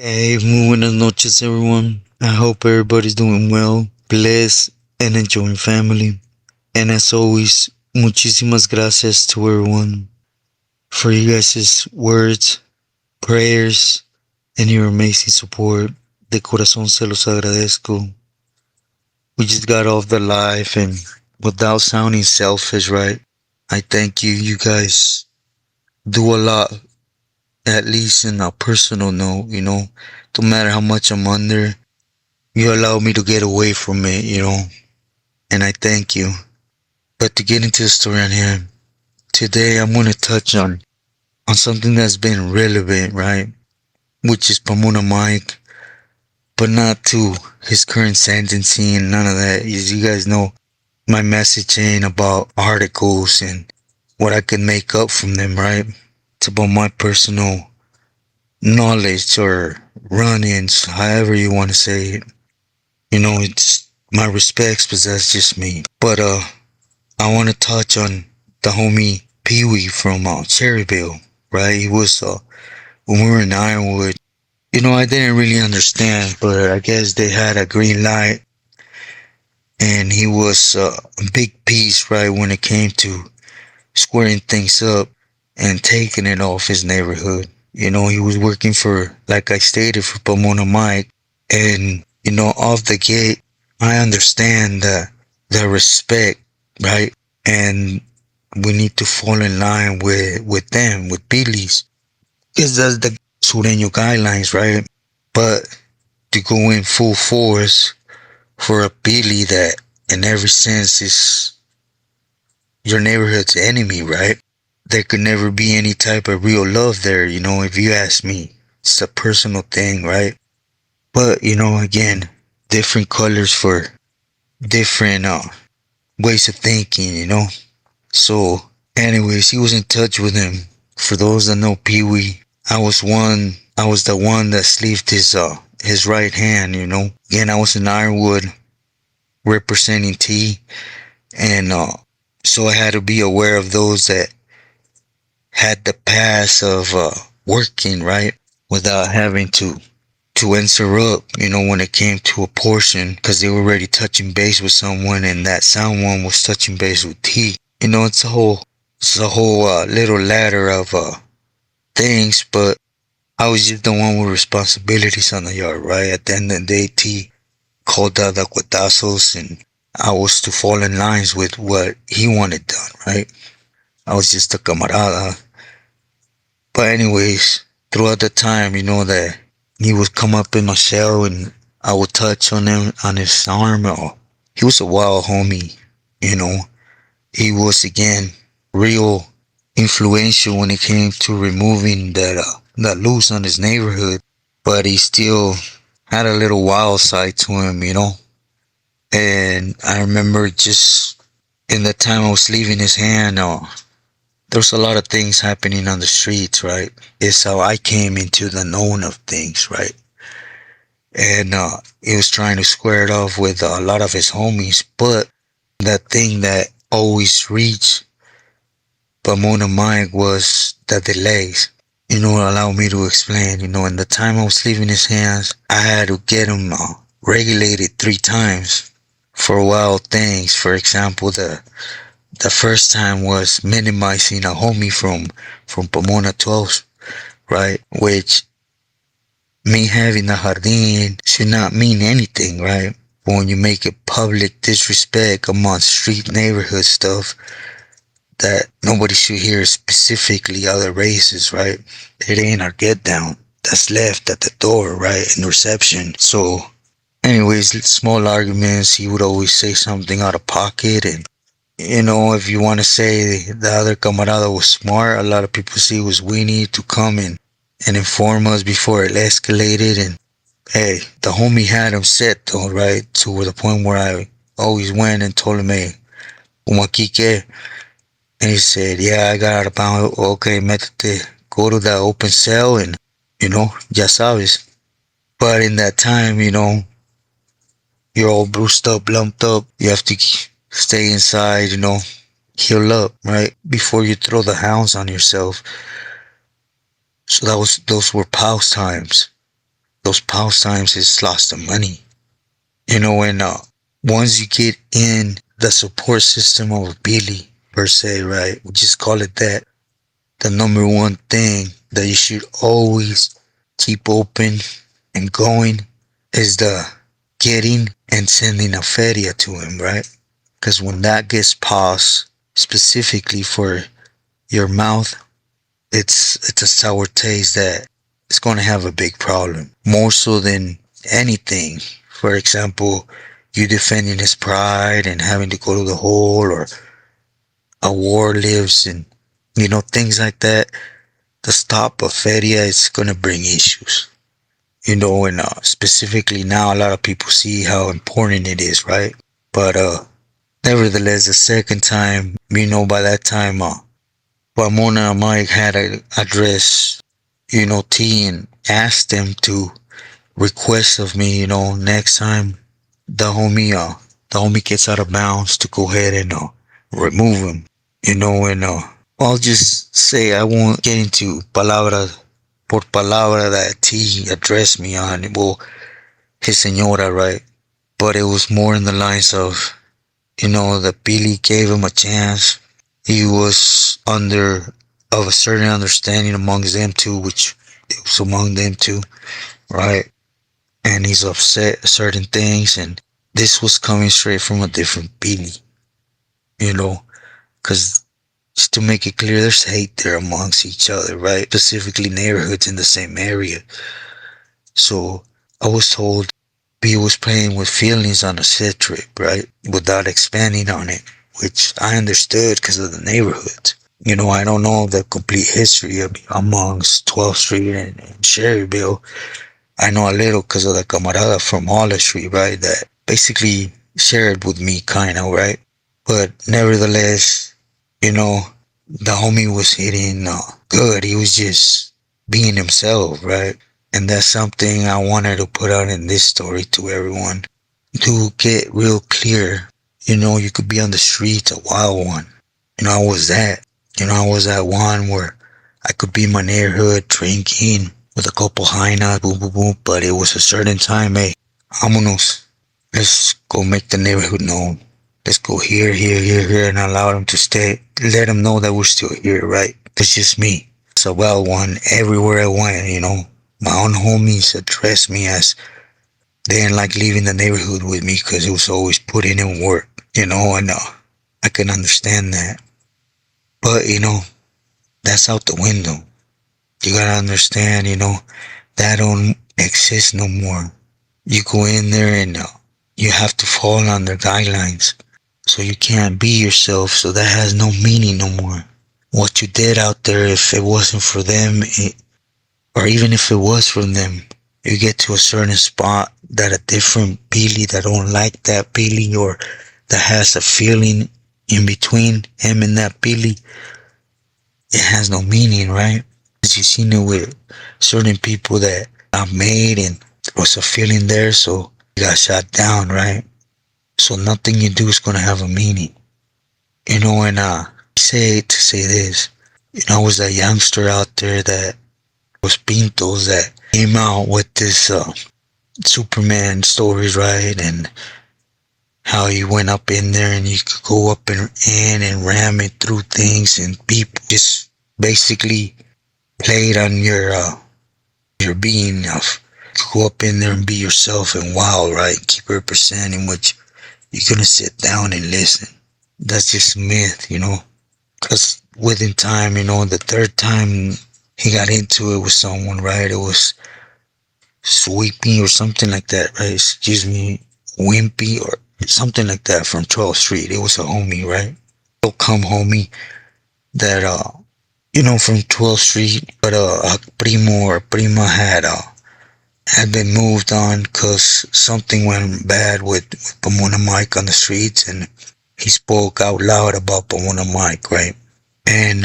Hey, muy buenas noches, everyone. I hope everybody's doing well, blessed, and enjoying family. And as always, muchísimas gracias to everyone for you guys' words, prayers, and your amazing support. De corazón se los agradezco. We just got off the live, and without sounding selfish, right? I thank you. You guys do a lot, at least in a personal note. No matter how much I'm under, you allow me to get away from it, and I thank you. But to get into the story on here, today I'm going to touch on something that's been relevant, right? Which is Pomona Mike, but not to his current sentencing and none of that. As you guys know, my message ain't about articles and what I can make up from them, right? It's about my personal knowledge or run-ins, however you want to say it. It's my respects, but that's just me. But I want to touch on the homie Peewee from Cherryville, right? He was when we were in Ironwood. I didn't really understand, but I guess they had a green light, and he was a big piece, right, when it came to squaring things up and taking it off his neighborhood. He was working for, like I stated, for Pomona Mike, and off the gate, I understand the respect, right? And we need to fall in line with them, with Billy's, because that's the Sureño guidelines, right? But to go in full force for a Billy that in every sense is your neighborhood's enemy, right? There could never be any type of real love there, if you ask me. It's a personal thing, right? But, again, different colors for different ways of thinking. So, anyways, he was in touch with him. For those that know Peewee, I was the one that sleeved his right hand. Again, I was in Ironwood representing T, and so I had to be aware of those that had the past of working, right, without having to answer up, when it came to a portion, because they were already touching base with someone, and that someone was touching base with T. It's a whole little ladder of things, but I was just the one with responsibilities on the yard, right? At the end of the day, T called out the cuetazos, and I was to fall in lines with what he wanted done, right? I was just a camarada. But anyways, throughout the time, that he would come up in my cell and I would touch on him, on his arm. He was a wild homie, you know. He was, again, real influential when it came to removing that loose on his neighborhood. But he still had a little wild side to him. And I remember just in the time I was leaving his hand, there was a lot of things happening on the streets, right? It's how I came into the known of things, right? And he was trying to square it off with a lot of his homies, but that thing that always reached Pomona Mike was the delays. Allow me to explain. In the time I was leaving his hands, I had to get him regulated 3 times for wild things. For example, the first time was minimizing a homie from Pomona 12, right? Which, me having a jardín should not mean anything, right? But when you make it public disrespect among street neighborhood stuff that nobody should hear, specifically other races, right? It ain't our get down. That's left at the door, right? In reception. So, anyways, small arguments. He would always say something out of pocket, and if you want to say the other camarada was smart, a lot of people see it was we need to come in and inform us before it escalated. And hey, the homie had him set though, right? To the point where I always went and told him, hey, umaquique. And he said, yeah, I got out of bound. Okay, métete, go to the open cell and, ya sabes. But in that time, you're all bruised up, lumped up. You have to stay inside, heal up, right? Before you throw the hounds on yourself. So those were pause times. those pastimes is lost of money. And once you get in the support system of a Billy, per se, right? We just call it that. The number one thing that you should always keep open and going is the getting and sending a feria to him, right? Because when that gets paused specifically for your mouth, it's a sour taste that it's going to have a big problem. More so than anything. For example, you defending his pride and having to go to the hole, or a war lives, and things like that. The stop of feria is going to bring issues. And specifically now, a lot of people see how important it is, right? But nevertheless, the second time, by that time, Pomona and Mike had addressed, T, and asked them to request of me, next time the homie gets out of bounds, to go ahead and remove him, and I'll just say I won't get into palabra por palabra that T addressed me on. Well, his señora, right? But it was more in the lines of, that Billy gave him a chance. He was under of a certain understanding amongst them two, which it was among them two, right? And he's upset at certain things, and this was coming straight from a different Billy, because just to make it clear, there's hate there amongst each other, right? Specifically neighborhoods in the same area. So I was told B was playing with feelings on a set trip, right? Without expanding on it, which I understood because of the neighborhoods. I don't know the complete history of amongst 12th Street and Cherryville. I know a little because of the camarada from Olive Street, right? That basically shared with me, kind of, right? But nevertheless, the homie was hitting good. He was just being himself, right? And that's something I wanted to put out in this story to everyone. To get real clear, you could be on the streets a wild one. I was that. I was that one where I could be in my neighborhood drinking with a couple hyenas, boom, boom, boom. But it was a certain time, hey, vámonos. Let's go make the neighborhood known. Let's go here, and allow them to stay. Let them know that we're still here, right? It's just me. It's a wild one everywhere I went, My own homies addressed me as they didn't like leaving the neighborhood with me because it was always putting in work, and I can understand that. But, that's out the window. You gotta understand, that don't exist no more. You go in there and you have to fall under guidelines. So you can't be yourself, so that has no meaning no more. What you did out there, if it wasn't for them, or even if it was from them, you get to a certain spot that a different Billy that don't like that Billy, or that has a feeling in between him and that Billy, it has no meaning, right? Because you've seen it with certain people that got made and there was a feeling there, so you got shot down, right? So nothing you do is gonna have a meaning. And I say to say this, I was a youngster out there that was Pintos that came out with this Superman stories, right? And how you went up in there and you could go up and in and ram it through things, and people just basically played on your being of go up in there and be yourself and wild, right? Keep representing what you're gonna sit down and listen. That's just myth, because within time, the third time he got into it with someone, right? It was Sweepy or something like that, right? Excuse me, Wimpy or something like that from 12th Street. It was a homie, right? So come homie that, from 12th Street, but a primo or prima had been moved on because something went bad with Pomona Mike on the streets, and he spoke out loud about Pomona Mike, right? And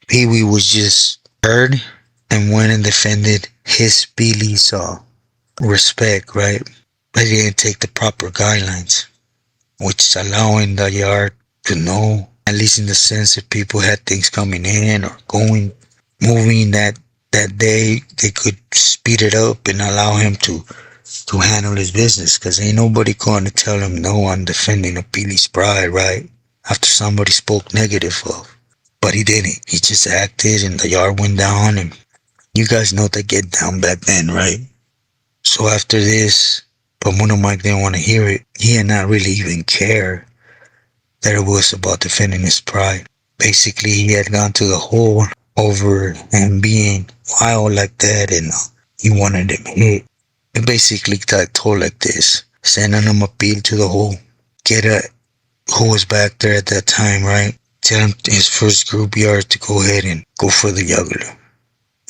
Peewee was just heard and went and defended his Billy's respect, right? But he didn't take the proper guidelines, which is allowing the yard to know, at least in the sense that people had things coming in or going, moving that that they could speed it up and allow him to handle his business, because ain't nobody going to tell him no on defending a Peewee pride, right? After somebody spoke negative of. But he didn't. He just acted and the yard went down, and you guys know the get down back then, right? So after this, Pomona Mike didn't want to hear it. He had not really even care that it was about defending his pride. Basically, he had gone to the hole over him being wild like that, and he wanted him hit. He basically got told like this, sending him appeal to the hole. Get a who was back there at that time, right? Tell him his first group yard to go ahead and go for the jugular.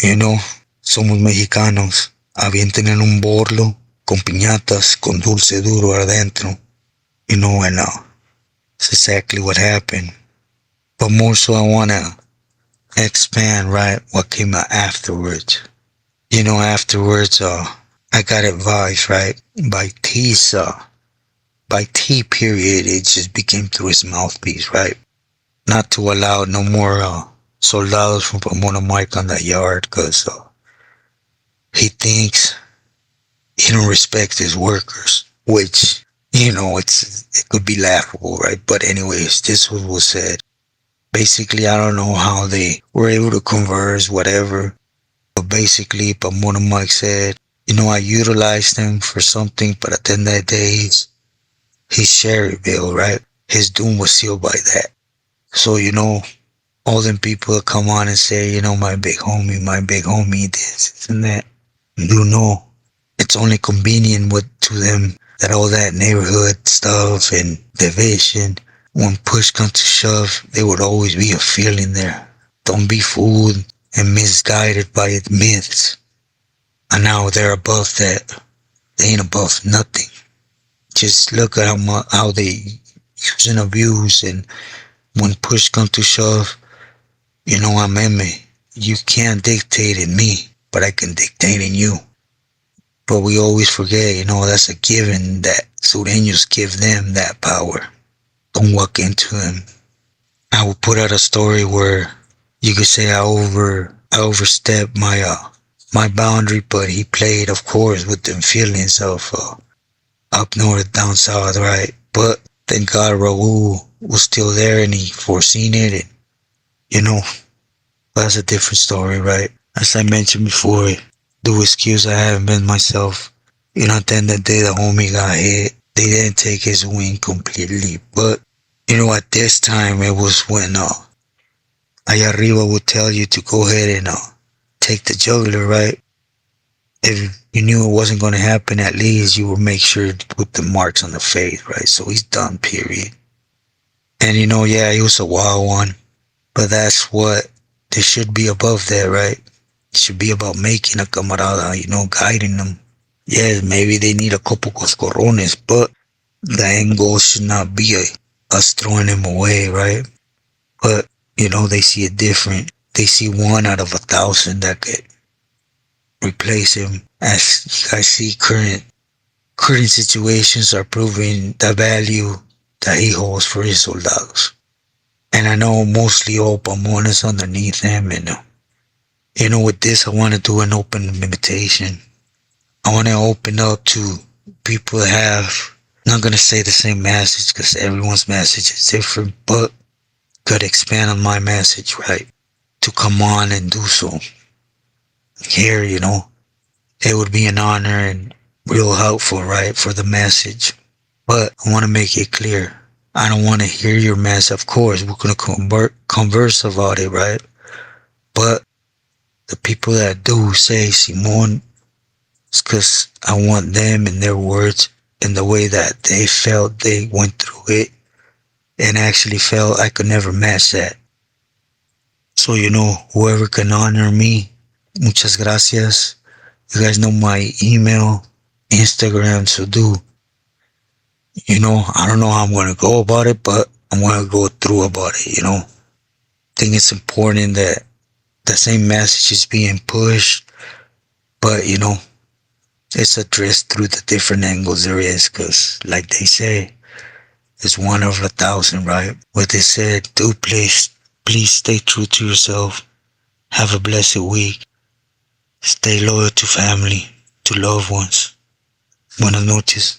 You know, somos mexicanos. Avienten en un borlo con piñatas con dulce duro adentro. You know, and it's exactly what happened. But more so, I want to expand, right, what came out afterwards. You know, afterwards, I got advice, right, by T period, it just became through his mouthpiece, right? Not to allow no more soldados from Pomona Mike on that yard, because he thinks he don't respect his workers, which, you know, it could be laughable, right? But anyways, this was said. Basically, I don't know how they were able to converse, whatever. But basically, Pomona Mike said, you know, I utilized him for something, but at the end of the day, he's Cherryville, right? His doom was sealed by that. So, you know, all them people that come on and say, you know, my big homie, this and that. You know, it's only convenient to them that all that neighborhood stuff and division, when push comes to shove, there would always be a feeling there. Don't be fooled and misguided by myths. And now they're above that. They ain't above nothing. Just look at how they use and abuse, and when push comes to shove, you know, I'm me. You can't dictate in me, but I can dictate in you. But we always forget, you know, that's a given that Sureños give them that power. Don't walk into them. I will put out a story where you could say I overstepped my boundary, but he played, of course, with them feelings of up north, down south, right? But thank God Raul was still there and he foreseen it, and you know, that's a different story, right? As I mentioned before, the excuse I haven't been myself. You know, at the end of the day, the homie got hit. They didn't take his win completely, but you know, at this time, it was when Allá Arriba would tell you to go ahead and take the jugular, right? If you knew it wasn't going to happen, at least you would make sure to put the marks on the face, right? So he's done, period. And you know, yeah, he was a wild one, but that's what they should be above that, right? It should be about making a camarada, you know, guiding them. Yeah, maybe they need a couple coscorrones, but the end goal should not be us throwing him away, right? But, you know, they see it different. They see 1 out of 1,000 that could replace him. As you guys see, current situations are proving the value that he holds for his soldados. And I know mostly all Pomona's underneath him, and you know, with this I want to do an open invitation. I want to open up to people that have, not going to say the same message because everyone's message is different, but could expand on my message, right? To come on and do so. Here, you know, it would be an honor and real helpful, right, for the message. But I want to make it clear. I don't want to hear your mess. Of course, we're going to converse about it, right? But the people that do say Simon, it's because I want them and their words and the way that they felt they went through it, and actually felt I could never match that. So, you know, whoever can honor me, muchas gracias. You guys know my email, Instagram, so do. You know, I don't know how I'm going to go about it, but I'm going to go through about it, you know. I think it's important that the same message is being pushed, but, you know, it's addressed through the different angles there is, because, like they say, it's 1 of 1,000, right? What they said, do please stay true to yourself. Have a blessed week. Stay loyal to family, to loved ones. Buenas noches.